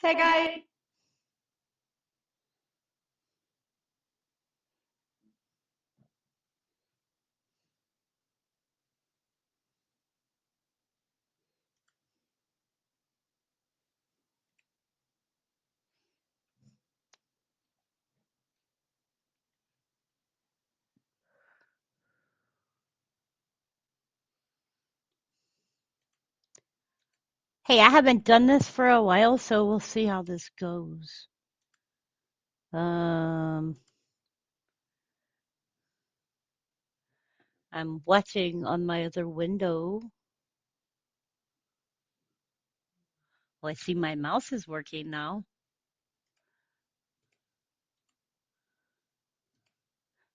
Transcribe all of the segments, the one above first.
Hey guys. Hey, I haven't done this for a while, so we'll see how this goes. Um, I'm watching on my other window. Well, I see my mouse is working now.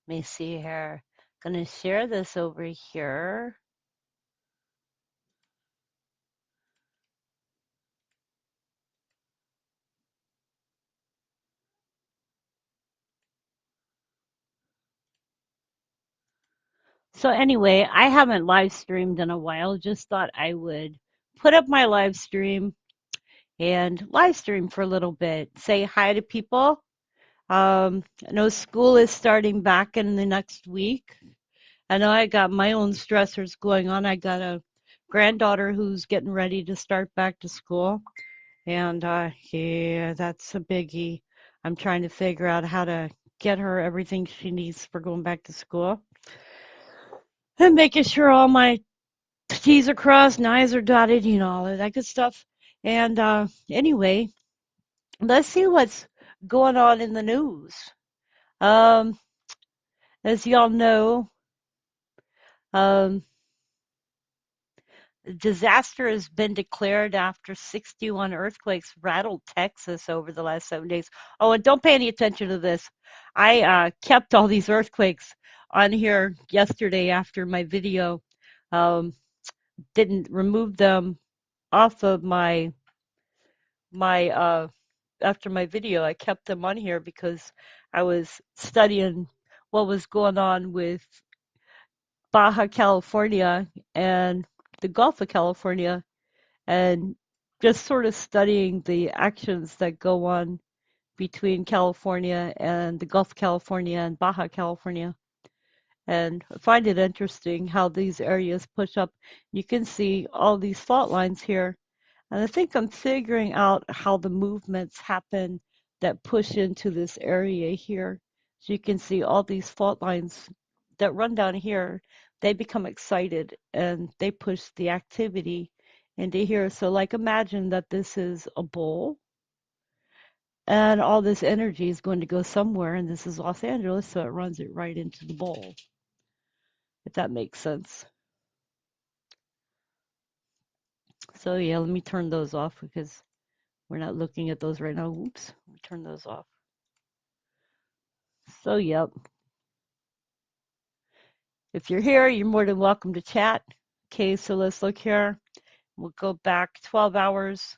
Let me see here. Gonna share this over here. So anyway, I haven't live streamed in a while. Just thought I would put up my live stream and live stream for a little bit. Say hi to people. I know school is starting back in the next week. I know I got my own stressors going on. I got a granddaughter who's getting ready to start back to school. And yeah, that's a biggie. I'm trying to figure out how to get her everything she needs for going back to school and making sure all my T's are crossed and I's are dotted, all of that good stuff. And anyway, let's see what's going on in the news. Um, as y'all know, um, disaster has been declared after 61 earthquakes rattled Texas over the last 7 days. Oh, and don't pay any attention to this. I kept all these earthquakes on here yesterday after my video. Um, didn't remove them off of my after my video. I kept them on here because I was studying what was going on with Baja California and the Gulf of California and just sort of studying the actions that go on between California and the Gulf of California and Baja California. And I find it interesting how these areas push up. You can see all these fault lines here. And I think I'm figuring out how the movements happen that push into this area here. So you can see all these fault lines that run down here, they become excited and they push the activity into here. So, like, imagine that this is a bowl and all this energy is going to go somewhere, and this is Los Angeles, so it runs it right into the bowl, if that makes sense. So, yeah, let me turn those off because we're not looking at those right now. Oops, let me turn those off. So, yep. If you're here, you're more than welcome to chat. Okay, so let's look here. We'll go back 12 hours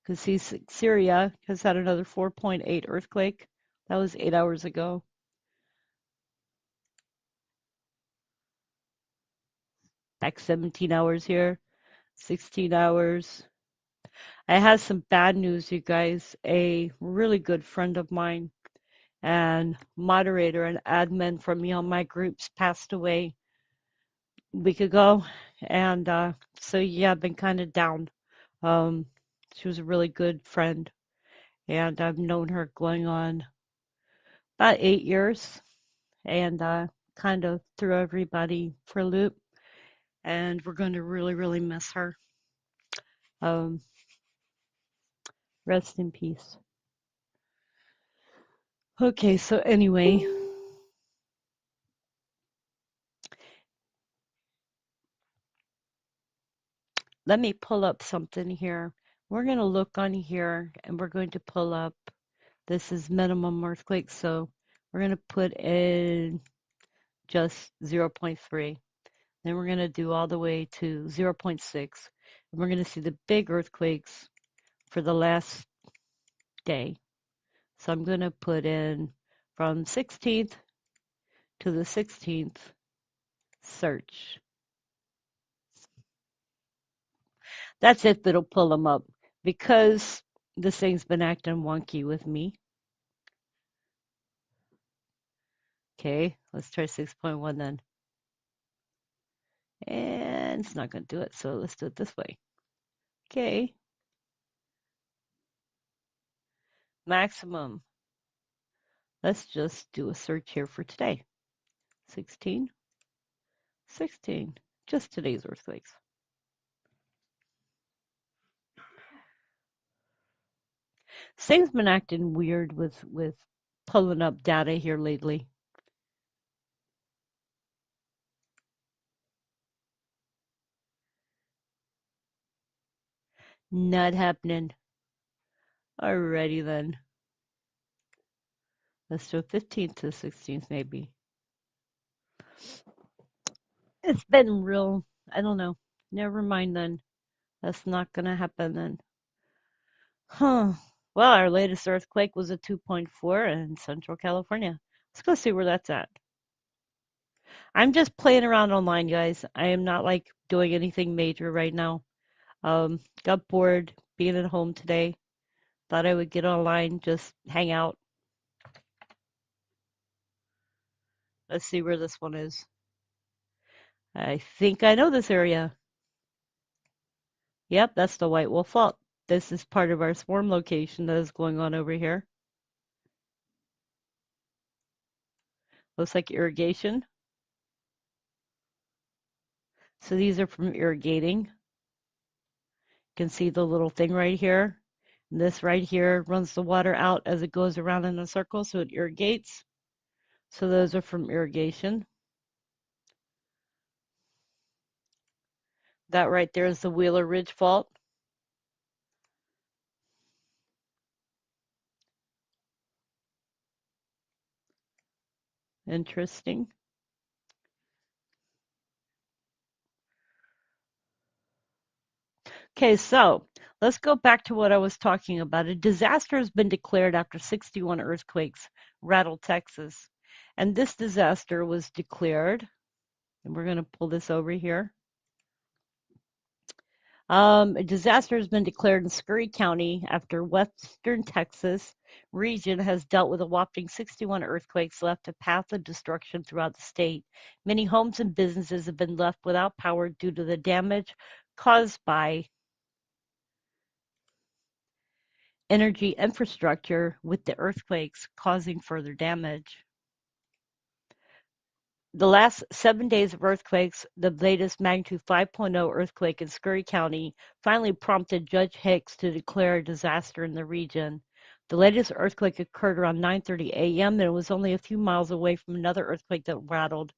because see, Syria has had another 4.8 earthquake. That was 8 hours ago. Back 17 hours here, 16 hours. I have some bad news, you guys. A really good friend of mine and moderator and admin for me on my groups passed away a week ago. And so, yeah, I've been kind of down. Um, she was a really good friend, and I've known her going on about 8 years, and kind of threw everybody for a loop. And we're going to really, really miss her. Um, rest in peace. Okay, so anyway, let me pull up something here. We're going to look on here and we're going to pull up, this is minimum earthquake, so we're going to put in just 0.3. Then we're going to do all the way to 0.6. And we're going to see the big earthquakes for the last day. So I'm going to put in from 16th to the 16th, search. That's if it'll pull them up. because this thing's been acting wonky with me. Okay, let's try 6.1 then. And it's not going to do it, so let's do it this way. Okay, maximum. Let's just do a search here for today. 16, 16, just today's earthquakes. Things been acting weird with pulling up data here lately. Not happening. Alrighty then. Let's do 15th to 16th maybe. It's been real, I don't know. Never mind then. That's not gonna happen then. Huh. Well, our latest earthquake was a 2.4 in Central California. Let's go see where that's at. I'm just playing around online, guys. I am not like doing anything major right now. Got bored being at home today. Thought I would get online, just hang out. Let's see where this one is. I think I know this area. Yep, that's the White Wolf Fault. This is part of our swarm location that is going on over here. Looks like irrigation. So these are from irrigating. You can see the little thing right here. And this right here runs the water out as it goes around in a circle, so it irrigates. So those are from irrigation. That right there is the Wheeler Ridge Fault. Interesting. Okay, so let's go back to what I was talking about. A disaster has been declared after 61 earthquakes rattled Texas. And this disaster was declared, and we're going to pull this over here. A disaster has been declared in Scurry County after western Texas region has dealt with a whopping 61 earthquakes, left a path of destruction throughout the state. Many homes and businesses have been left without power due to the damage caused by energy infrastructure, with the earthquakes causing further damage. The last 7 days of earthquakes, the latest magnitude 5.0 earthquake in Scurry County, finally prompted Judge Hicks to declare a disaster in the region. The latest earthquake occurred around 9:30 a.m. and it was only a few miles away from another earthquake that rattled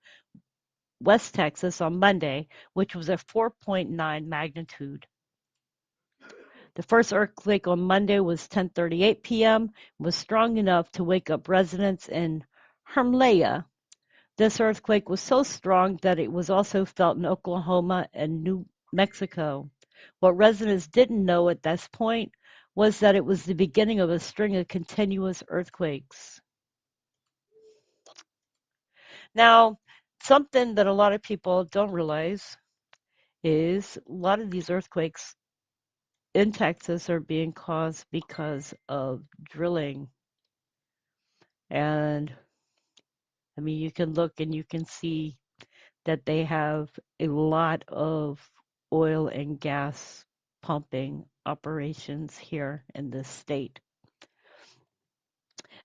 West Texas on Monday, which was a 4.9 magnitude. The first earthquake on Monday was 10:38 p.m. was strong enough to wake up residents in Hermleya. This earthquake was so strong that it was also felt in Oklahoma and New Mexico. What residents didn't know at this point was that it was the beginning of a string of continuous earthquakes. Now, something that a lot of people don't realize is a lot of these earthquakes in Texas are being caused because of drilling. And I mean, you can look and you can see that they have a lot of oil and gas pumping operations here in this state.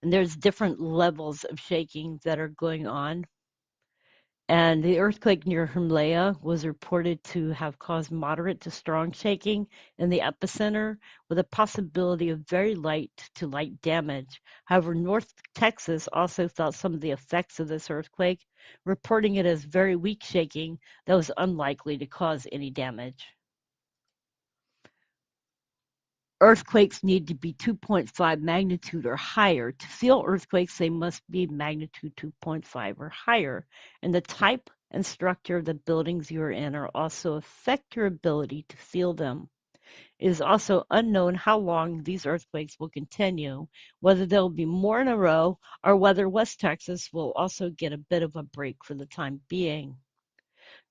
And there's different levels of shaking that are going on. And the earthquake near Himalaya was reported to have caused moderate to strong shaking in the epicenter, with a possibility of very light to light damage. However, North Texas also felt some of the effects of this earthquake, reporting it as very weak shaking that was unlikely to cause any damage. Earthquakes need to be 2.5 magnitude or higher. To feel earthquakes, they must be magnitude 2.5 or higher. And the type and structure of the buildings you are in are also affect your ability to feel them. It is also unknown how long these earthquakes will continue, whether there will be more in a row, or whether West Texas will also get a bit of a break for the time being.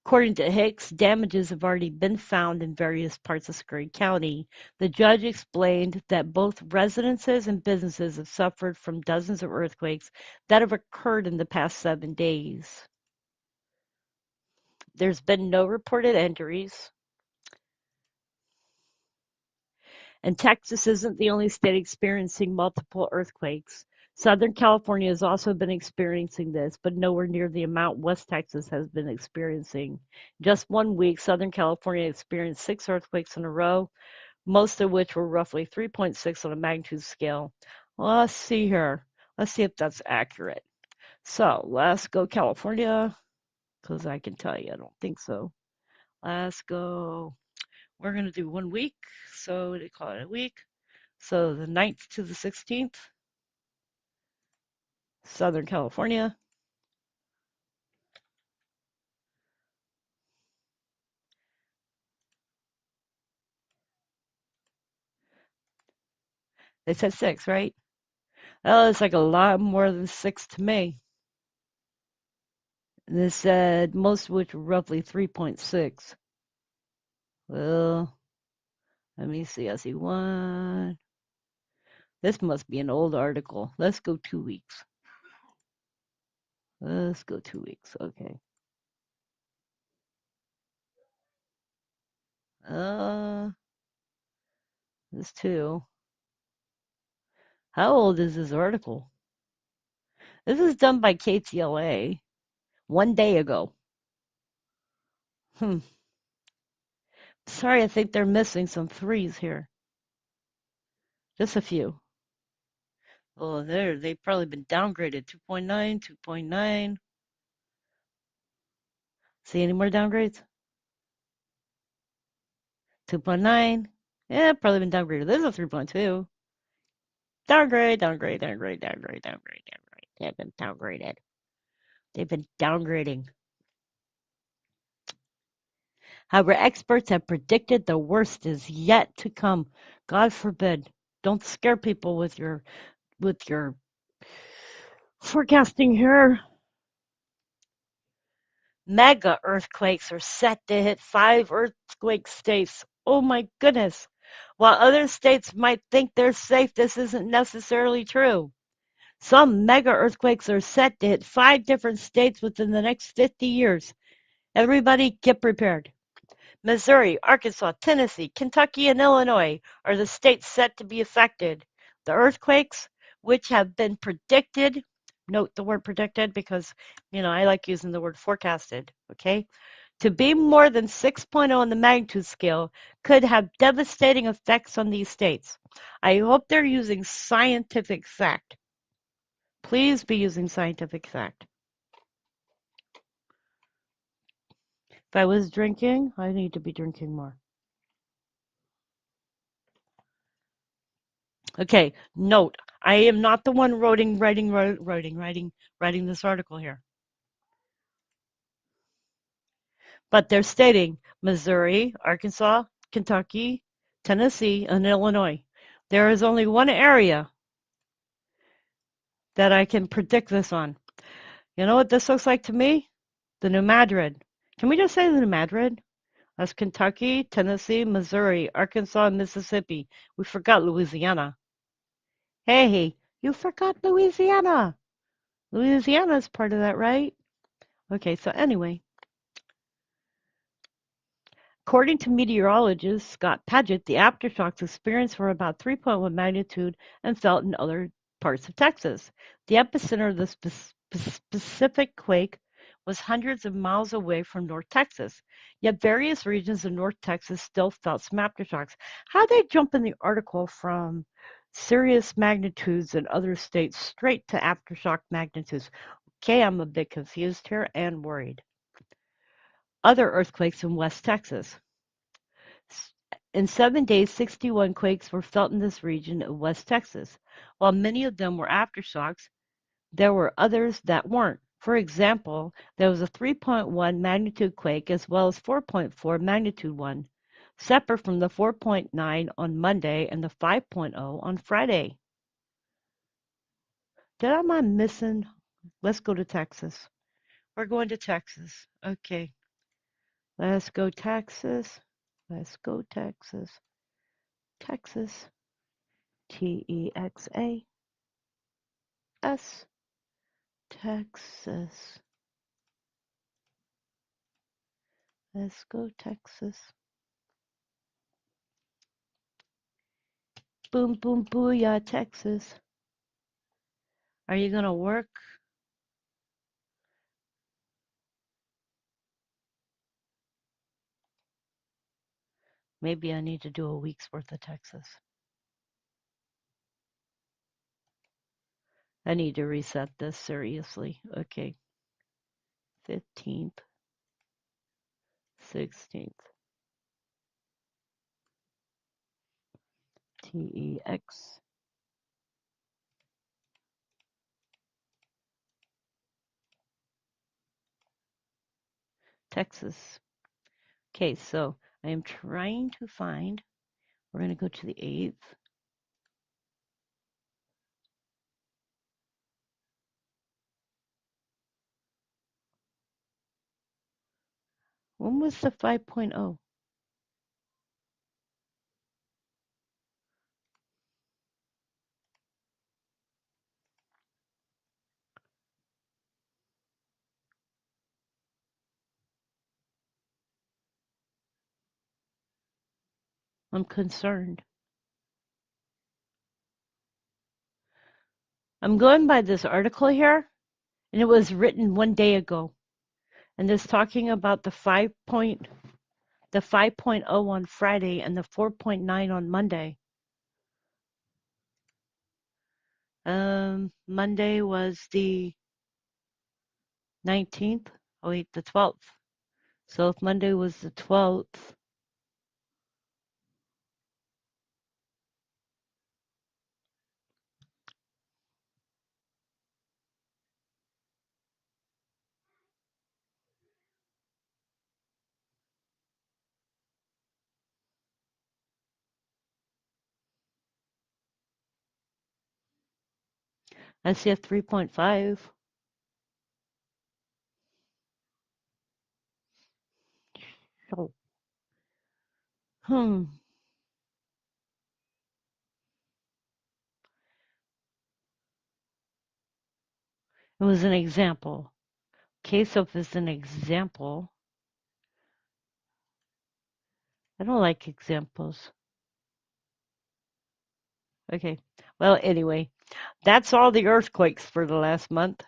According to Hicks, damages have already been found in various parts of Scurry County. The judge explained that both residences and businesses have suffered from dozens of earthquakes that have occurred in the past 7 days. There's been no reported injuries. And Texas isn't the only state experiencing multiple earthquakes. Southern California has also been experiencing this, but nowhere near the amount West Texas has been experiencing. Just 1 week, Southern California experienced 6 earthquakes in a row, most of which were roughly 3.6 on a magnitude scale. Well, let's see here. Let's see if that's accurate. So let's go California, because I can tell you I don't think so. Let's go. We're going to do 1 week, so they call it a week. So the 9th to the 16th, Southern California. They said 6, right? Oh, it's like a lot more than 6 to me. And they said most of which were roughly 3.6. Well, let me see. I see one. This must be an old article. Let's go 2 weeks. Let's go 2 weeks. Okay. Uh, this too. How old is this article? This is done by KTLA 1 day ago. Hmm. Sorry, I think they're missing some threes here. Just a few. Oh, they've probably been downgraded. 2.9, 2.9. See any more downgrades? 2.9. Yeah, probably been downgraded. There's a 3.2. Downgrade, downgrade, downgrade, downgrade, downgrade, downgrade. They've been downgraded. They've been downgrading. However, experts have predicted the worst is yet to come. God forbid. Don't scare people with your forecasting here. Mega earthquakes are set to hit 5 earthquake states. Oh my goodness. While other states might think they're safe, this isn't necessarily true. Some mega earthquakes are set to hit 5 different states within the next 50 years. Everybody get prepared. Missouri, Arkansas, Tennessee, Kentucky, and Illinois are the states set to be affected. The earthquakes, which have been predicted, note the word predicted because, I like using the word forecasted, okay? To be more than 6.0 on the magnitude scale could have devastating effects on these states. I hope they're using scientific fact. Please be using scientific fact. If I was drinking, I need to be drinking more. Okay, note, I am not the one writing this article here. But they're stating Missouri, Arkansas, Kentucky, Tennessee, and Illinois. There is only one area that I can predict this on. You know what this looks like to me? The New Madrid. Can we just say the New Madrid? That's Kentucky, Tennessee, Missouri, Arkansas, and Mississippi. We forgot Louisiana. Hey, you forgot Louisiana. Louisiana is part of that, right? Okay, so anyway, according to meteorologist Scott Paget, the aftershocks experienced were about 3.1 magnitude and felt in other parts of Texas. The epicenter of the specific quake was hundreds of miles away from North Texas, yet various regions of North Texas still felt some aftershocks. How they jump in the article from serious magnitudes in other states straight to aftershock magnitudes? Okay, I'm a bit confused here and worried. Other earthquakes in West Texas. In 7 days, 61 quakes were felt in this region of West Texas. While many of them were aftershocks, there were others that weren't. For example, there was a 3.1 magnitude quake as well as 4.4 magnitude one, separate from the 4.9 on Monday and the 5.0 on Friday. Am I missing? Let's go to Texas. We're going to Texas. Okay. Let's go Texas. Let's go Texas. Texas. Texas. Texas. Let's go Texas. Boom, boom, booyah, Texas. Are you going to work? Maybe I need to do a week's worth of Texas. I need to reset this seriously. Okay. 15th, 16th. TEX. Texas. Okay, so I am trying to find, we're going to go to the 8th. When was the 5.0? I'm concerned. I'm going by this article here, and it was written 1 day ago. And it's talking about the 5.0 on Friday and the 4.9 on Monday. Monday was the 19th. Oh wait, the 12th. So if Monday was the 12th, I see a 3.5. So, hmm. It was an example. Okay, so if it's an example, I don't like examples. Okay. Well, anyway, that's all the earthquakes for the last month.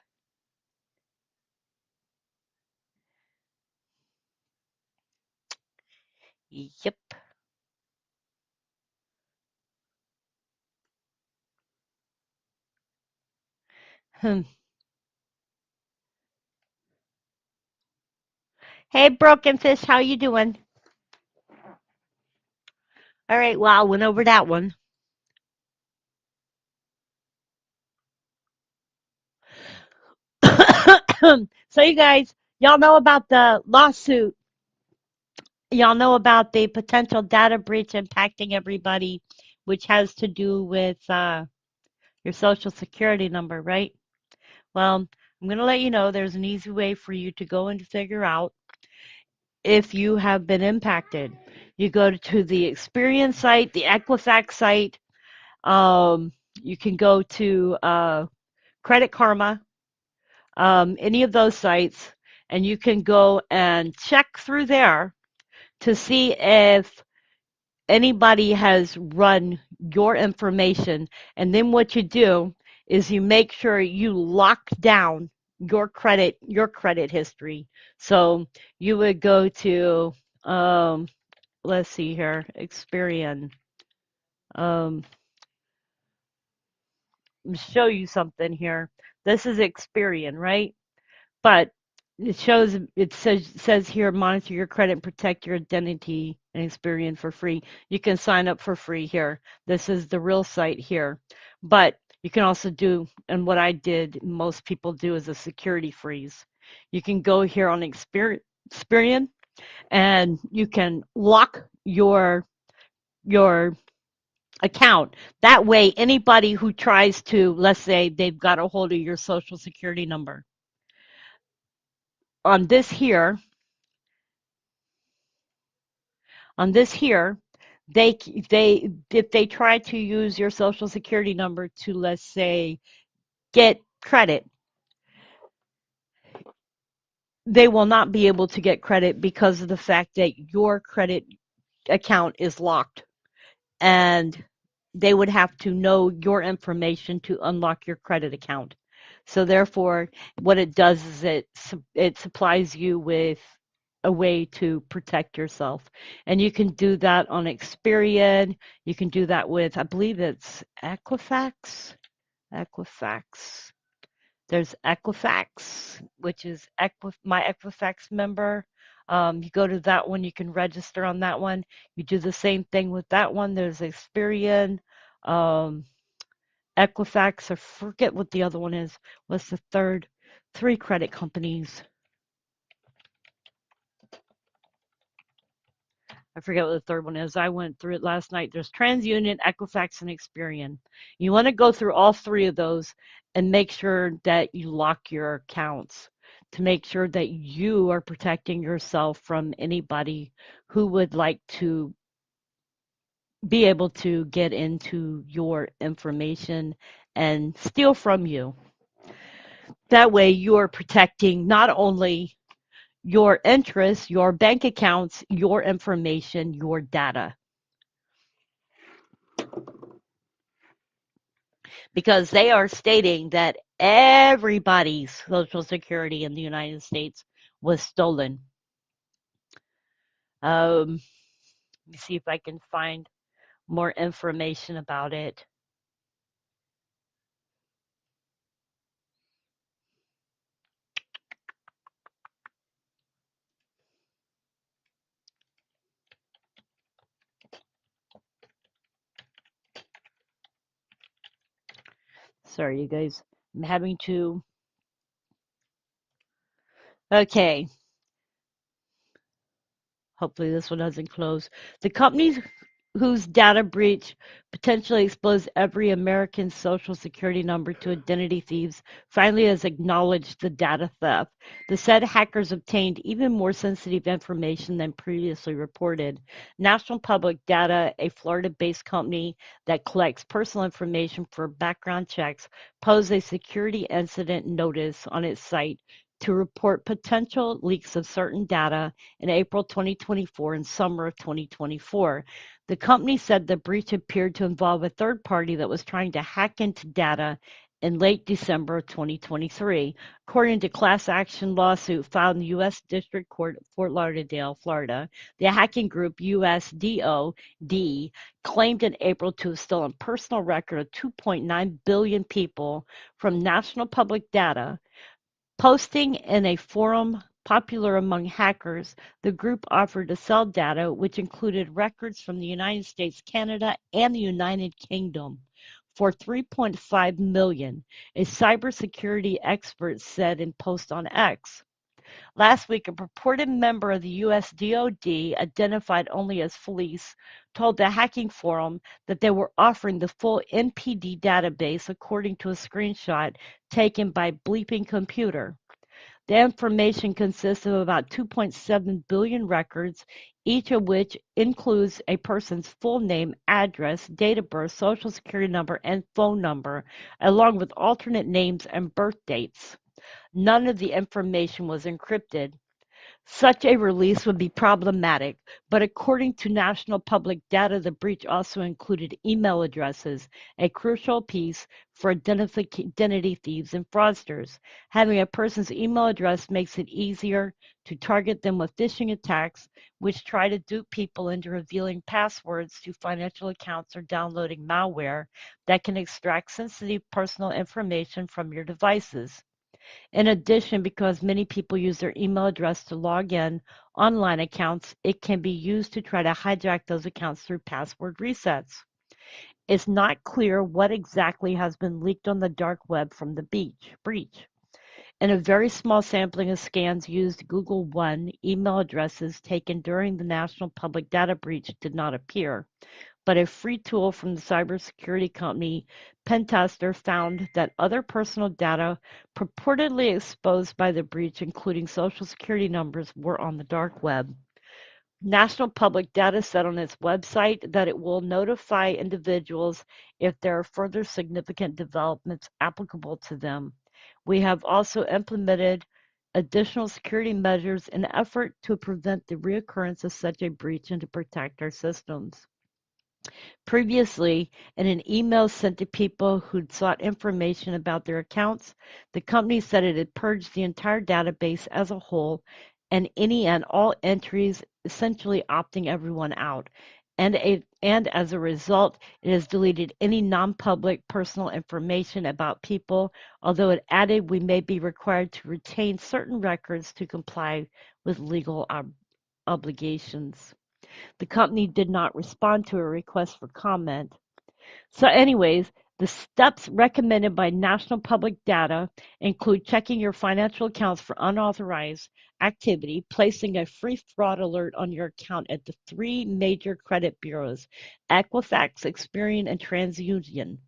Yep. Hmm. Hey, Broken Fish, how you doing? All right, well, I went over that one. So you guys, y'all know about the lawsuit. Y'all know about the potential data breach impacting everybody, which has to do with your social security number, right? Well, I'm going to let you know there's an easy way for you to go and figure out if you have been impacted. You go to the Experian site, the Equifax site. You can go to Credit Karma, any of those sites, and you can go and check through there to see if anybody has run your information. And then what you do is you make sure you lock down your credit history. So you would go to let's see here, Experian. Um, show you something here. This is Experian, right? But it says here monitor your credit and protect your identity and Experian for free. You can sign up for free here. This is the real site here. But you can also do, and what I did, most people do, is a security freeze. You can go here on Experian and you can lock your account. That way, anybody who tries to, let's say they've got a hold of your social security number, on this here, On this here, they they if they try to use your social security number to, let's say, get credit, they will not be able to get credit because of the fact that your credit account is locked, and they would have to know your information to unlock your credit account. So therefore, what it does is it supplies you with a way to protect yourself. And you can do that on Experian. You can do that with, I believe it's Equifax. Equifax. There's Equifax, which is my Equifax member. You go to that one, you can register on that one. You do the same thing with that one. There's Experian, um, Equifax, I forget what the other one is. What's the third? Three credit companies. I forget what the third one is. I went through it last night. There's TransUnion, Equifax, and Experian. You want to go through all three of those and make sure that you lock your accounts to make sure that you are protecting yourself from anybody who would like to be able to get into your information and steal from you. That way, you are protecting not only your interests, your bank accounts, your information, your data. Because they are stating that everybody's social security in the United States was stolen. Let me see if I can find more information about it. Sorry, you guys. I'm having to. Okay. Hopefully, this one doesn't close. The companies whose data breach potentially exposed every American's social security number to identity thieves finally has acknowledged the data theft. The said hackers obtained even more sensitive information than previously reported. National Public Data, a Florida-based company that collects personal information for background checks, posed a security incident notice on its site to report potential leaks of certain data in April 2024 and summer of 2024. The company said the breach appeared to involve a third party that was trying to hack into data in late December of 2023. According to class action lawsuit filed in the U.S. District Court of Fort Lauderdale, Florida, the hacking group USDOD claimed in April to have stolen personal record of 2.9 billion people from national public data. Posting in a forum popular among hackers, the group offered to sell data which included records from the United States, Canada, and the United Kingdom for 3.5 million, a cybersecurity expert said in post on X. Last week, a purported member of the US DoD, identified only as Felice, told the hacking forum that they were offering the full NPD database according to a screenshot taken by Bleeping Computer. The information consists of about 2.7 billion records, each of which includes a person's full name, address, date of birth, social security number, and phone number, along with alternate names and birth dates. None of the information was encrypted. Such a release would be problematic, but according to national public data, the breach also included email addresses, a crucial piece for identity thieves and fraudsters. Having a person's email address makes it easier to target them with phishing attacks, which try to dupe people into revealing passwords to financial accounts or downloading malware that can extract sensitive personal information from your devices. In addition, because many people use their email address to log in online accounts, it can be used to try to hijack those accounts through password resets. It's not clear what exactly has been leaked on the dark web from the breach. In a very small sampling of scans used Google One, email addresses taken during the National Public Data breach did not appear, but a free tool from the cybersecurity company Pentester found that other personal data purportedly exposed by the breach, including social security numbers, were on the dark web. National Public Data said on its website that it will notify individuals if there are further significant developments applicable to them. We have also implemented additional security measures in an effort to prevent the reoccurrence of such a breach and to protect our systems. Previously, in an email sent to people who'd sought information about their accounts, the company said it had purged the entire database as a whole and any and all entries, essentially opting everyone out. And as a result, it has deleted any non-public personal information about people, although it added we may be required to retain certain records to comply with legal obligations. The company did not respond to a request for comment. So, anyways, the steps recommended by National Public Data include checking your financial accounts for unauthorized activity, placing a free fraud alert on your account at the three major credit bureaus, Equifax, Experian, and TransUnion.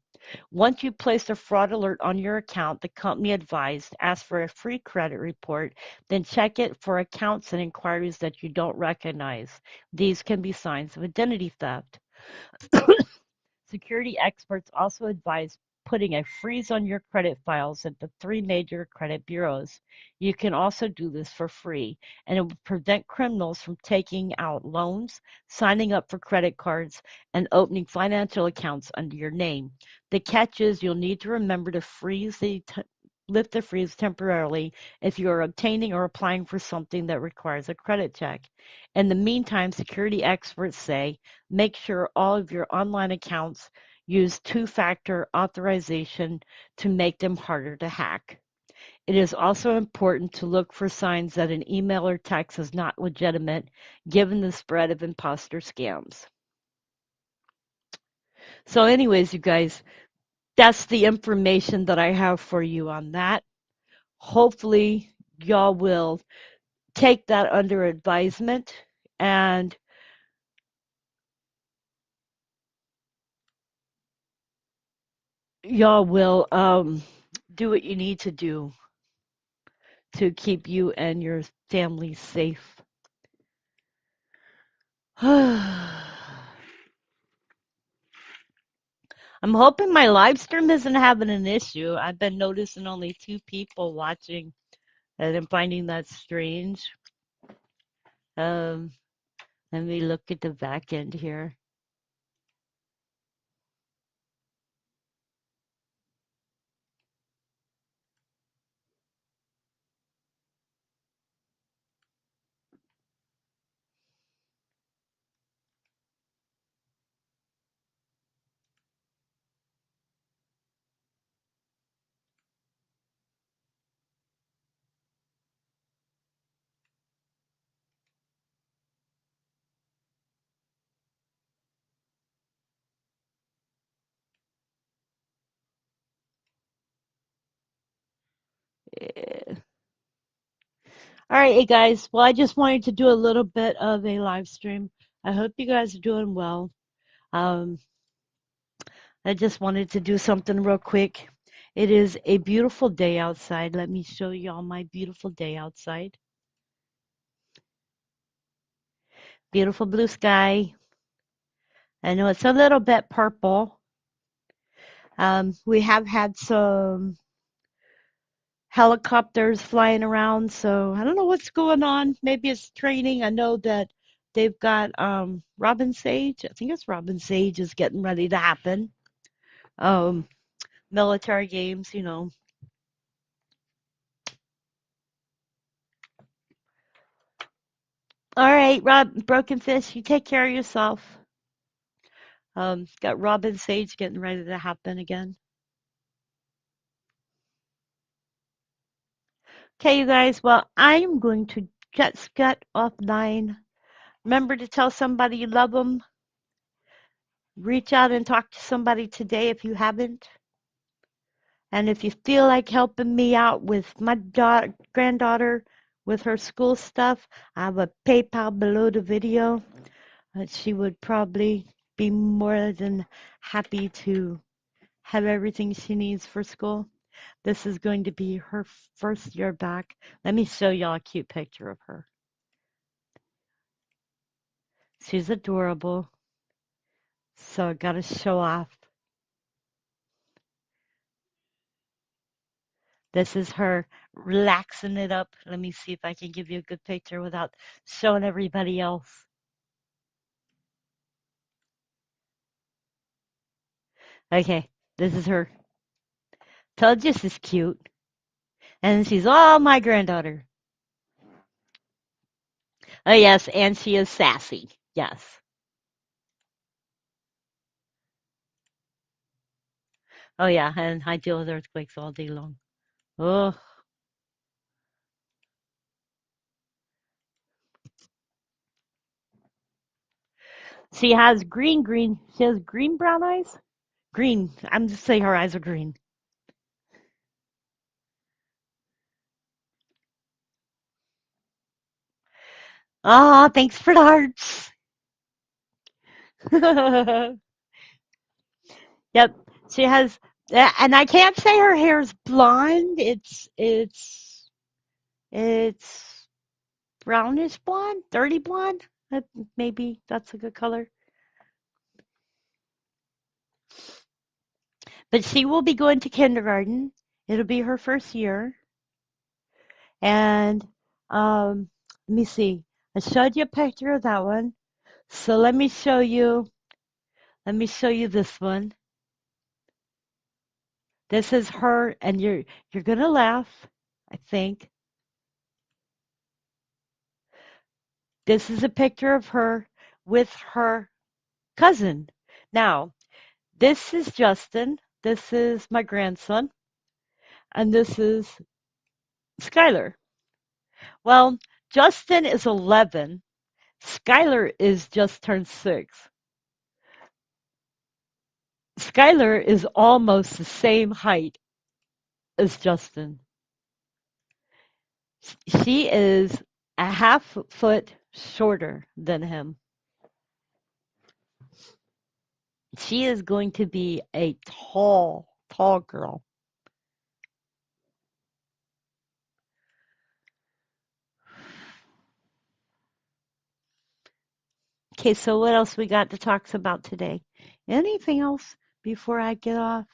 Once you place a fraud alert on your account, the company advised ask for a free credit report, then check it for accounts and inquiries that you don't recognize. These can be signs of identity theft. Security experts also advise putting a freeze on your credit files at the three major credit bureaus. You can also do this for free, and it will prevent criminals from taking out loans, signing up for credit cards, and opening financial accounts under your name. The catch is you'll need to remember to lift the freeze temporarily if you are obtaining or applying for something that requires a credit check. In the meantime, security experts say make sure all of your online accounts use two-factor authorization to make them harder to hack. It is also important to look for signs that an email or text is not legitimate, given the spread of imposter scams. So, anyways, you guys, that's the information that I have for you on that. Hopefully, y'all will take that under advisement and y'all will do what you need to do to keep you and your family safe. I'm hoping my live stream isn't having an issue. I've been noticing only two people watching, and I'm finding that strange. Um, Let me look at the back end here. Eh, All right, hey guys. Well, I just wanted to do a little bit of a live stream. I hope you guys are doing well. Um, I just wanted to do something real quick. It is a beautiful day outside. Let me show you all my beautiful day outside. Beautiful blue sky. I know it's a little bit purple. We have had some helicopters flying around, so I don't know what's going on. Maybe it's training. I know that they've got Robin Sage. I think it's Robin Sage is getting ready to happen. Um, Military games. All right, Rob, Broken Fish, you take care of yourself. Got Robin Sage getting ready to happen again. Okay, you guys. Well, I am going to just get offline. Remember to tell somebody you love them. Reach out and talk to somebody today if you haven't. And if you feel like helping me out with my granddaughter with her school stuff, I have a PayPal below the video. She would probably be more than happy to have everything she needs for school. This is going to be her first year back. Let me show y'all a cute picture of her. She's adorable. So I gotta show off. This is her relaxing it up. Let me see if I can give you a good picture without showing everybody else. Okay, this is her. Told you she's cute. And she's all my granddaughter. Oh, yes, and she is sassy. Yes. Oh, yeah, and I deal with earthquakes all day long. Oh, she has green brown eyes? Green. I'm just saying her eyes are green. Oh, thanks for the hearts. Yep. She has, and I can't say her hair is blonde. It's brownish blonde, dirty blonde. That, maybe that's a good color. But she will be going to kindergarten. It'll be her first year. And let me see. I showed you a picture of that one. So let me show you this one. This is her, and you're gonna laugh, I think. This is a picture of her with her cousin. Now, this is Justin. This is my grandson, and this is Skylar. Well, Justin is 11. Skylar is just turned 6. Skylar is almost the same height as Justin. She is a half foot shorter than him. She is going to be a tall, tall girl. Okay, so what else we got to talk about today? Anything else before I get off?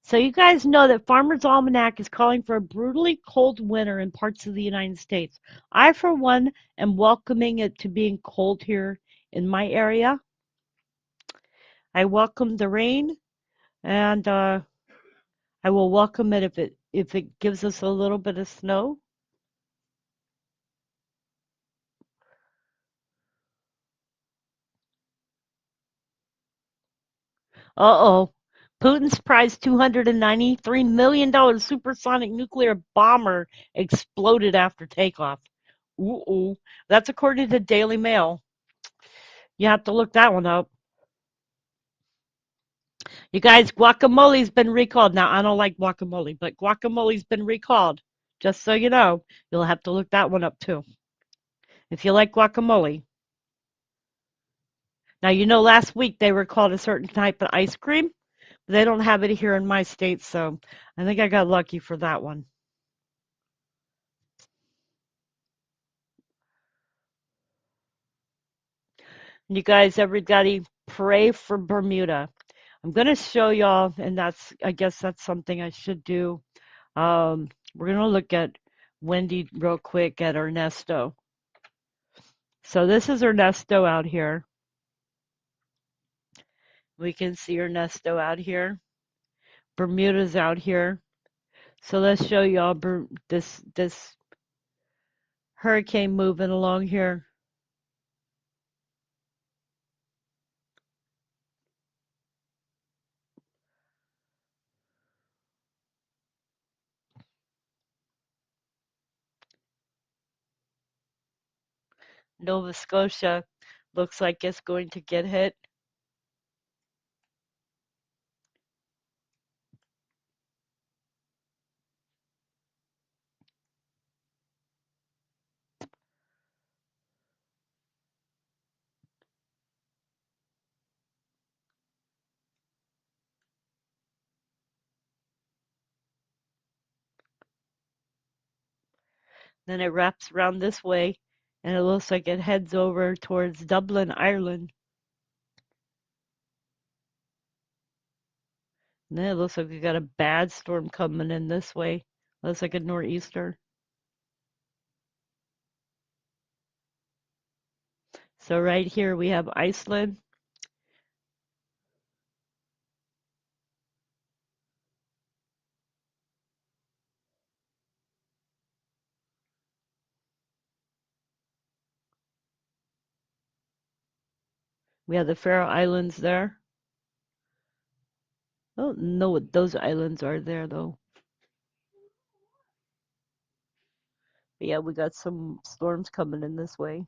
So you guys know that Farmer's Almanac is calling for a brutally cold winter in parts of the United States. I, for one, am welcoming it to being cold here in my area. I welcome the rain, and I will welcome it if it gives us a little bit of snow. Uh-oh. Putin's prized $293 million supersonic nuclear bomber exploded after takeoff. Ooh, that's according to Daily Mail. You have to look that one up. You guys, guacamole's been recalled. Now, I don't like guacamole, but guacamole's been recalled. Just so you know, you'll have to look that one up too. If you like guacamole. Now, you know, last week they recalled a certain type of ice cream. They don't have it here in my state, so I think I got lucky for that one. You guys, everybody, pray for Bermuda. I'm going to show y'all, and I guess that's something I should do. We're going to look at Wendy real quick at Ernesto. So this is Ernesto out here. We can see Ernesto out here. Bermuda's out here. So let's show y'all this hurricane moving along here. Nova Scotia looks like it's going to get hit. Then it wraps around this way, and it looks like it heads over towards Dublin, Ireland. And then it looks like we got a bad storm coming in this way. Looks like a nor'easter. So right here we have Iceland. We have the Faroe Islands there. I don't know what those islands are there though. But yeah, we got some storms coming in this way.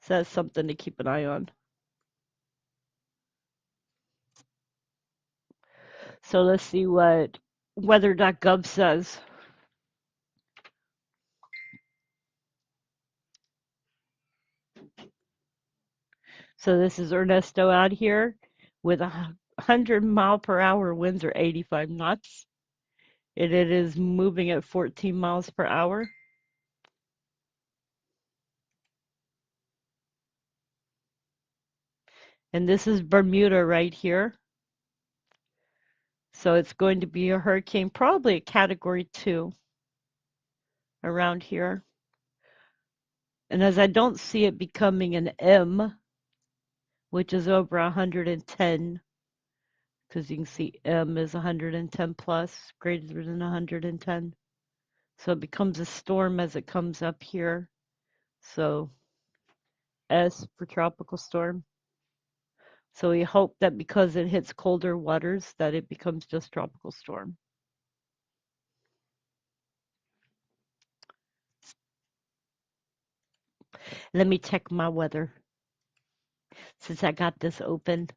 So that's something to keep an eye on. So let's see what weather.gov says. So this is Ernesto out here with 100-mile-per-hour winds or 85 knots. It is moving at 14 miles per hour. And this is Bermuda right here. So it's going to be a hurricane, probably a category 2 around here. And as I don't see it becoming an M, which is over 110, because you can see M is 110 plus, greater than 110. So it becomes a storm as it comes up here. So S for tropical storm. So we hope that because it hits colder waters that it becomes just tropical storm. Let me check my weather since I got this open.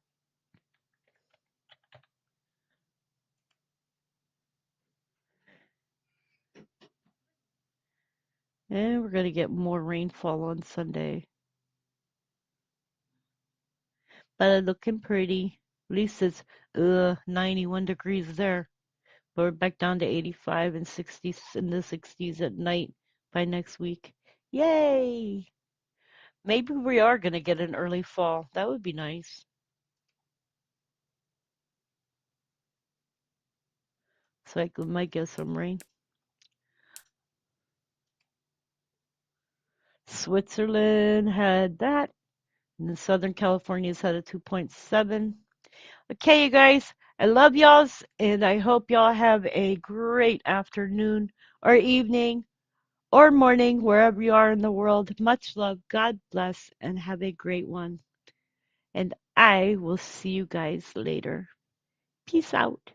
And we're going to get more rainfall on Sunday. But it's looking pretty. At least it's 91 degrees there. But we're back down to 85 and 60s in the 60s at night by next week. Yay! Maybe we are going to get an early fall. That would be nice. So I might get some rain. Switzerland had that. And then Southern California's had a 2.7. Okay, you guys, I love y'all, and I hope y'all have a great afternoon or evening or morning, wherever you are in the world. Much love, God bless, and have a great one. And I will see you guys later. Peace out.